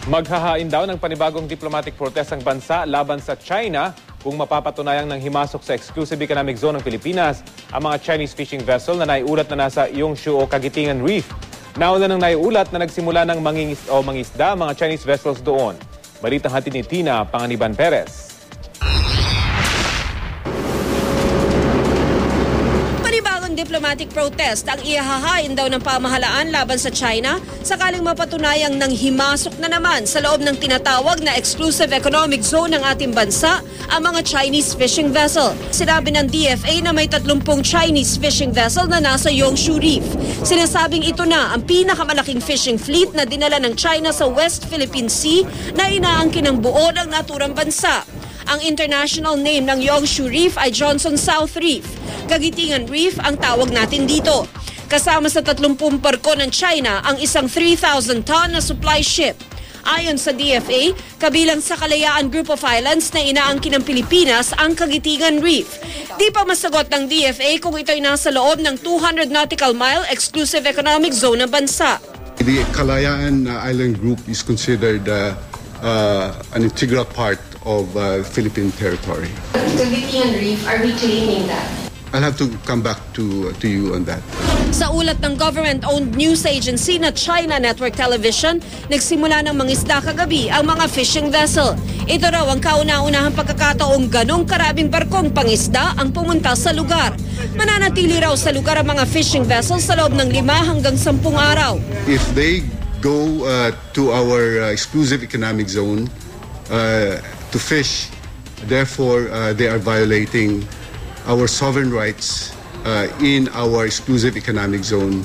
Maghahain daw ng panibagong diplomatic protest ang bansa laban sa China kung mapapatunayang nang himasok sa exclusive economic zone ng Pilipinas ang mga Chinese fishing vessel na naiulat na nasa Yongshou o Kagitingan Reef. Nauna nang naiulat na nagsimula ng mangingisda ang mga Chinese vessels doon. Balitang hatid ni Tina Panganiban Perez. Diplomatic protest ang ihahain daw ng pamahalaan laban sa China sakaling mapatunayang nang himasok na naman sa loob ng tinatawag na exclusive economic zone ng ating bansa ang mga Chinese fishing vessel. Sinabi ng DFA na may 30 Chinese fishing vessel na nasa Yongshou Reef. Sinasabing ito na ang pinakamalaking fishing fleet na dinala ng China sa West Philippine Sea na inaangkin ng buo ng naturang bansa. Ang international name ng Yongshou Reef ay Johnson South Reef. Kagitingan Reef ang tawag natin dito. Kasama sa 30 barko ng China ang isang 3,000-ton na supply ship. Ayon sa DFA, kabilang sa Kalayaan Group of Islands na inaangkin ng Pilipinas ang Kagitingan Reef. Di pa masagot ng DFA kung ito'y nasa loob ng 200 nautical mile exclusive economic zone ng bansa. The Kalayaan Island Group is considered an integral part of Philippine territory. Kagitingan Reef, are we claiming that? I'll have to come back to you on that. Sa ulat ng government-owned news agency na China Network Television, nagsimula ng mangisda kagabi ang mga fishing vessel. Ito raw ang kauna-unahang pagkakataong ganong karabing barkong pangisda ang pumunta sa lugar. Mananatili raw sa lugar ang mga fishing vessels sa loob ng 5 hanggang 10 araw. If they go to our exclusive economic zone to fish, therefore they are violating our sovereign rights in our exclusive economic zone,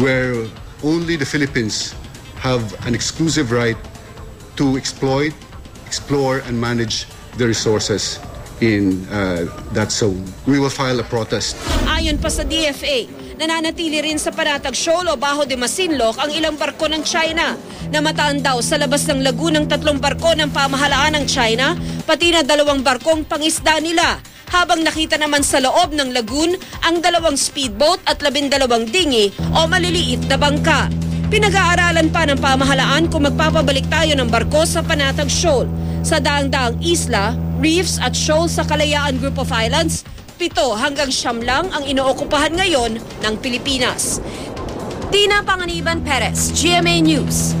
where only the Philippines have an exclusive right to exploit, explore, and manage the resources in that zone. We will file a protest. Ayon pa sa DFA, nananatili rin sa Panatag Shoal o Bajo de Masinloc ang ilang barko ng China. Namataan daw sa labas ng lagunang 3 barko ng pamahalaan ng China, pati na 2 barkong pangisda nila. Habang nakita naman sa loob ng lagoon ang 2 speedboat at 12 dinghy o maliliit na bangka. Pinag-aaralan pa ng pamahalaan kung magpapabalik tayo ng barko sa Panatag Shoal. Sa daang-daang isla, reefs at shoal sa Kalayaan Group of Islands, 7 hanggang 9 lang ang inookupahan ngayon ng Pilipinas. Tina Panganiban Perez, GMA News.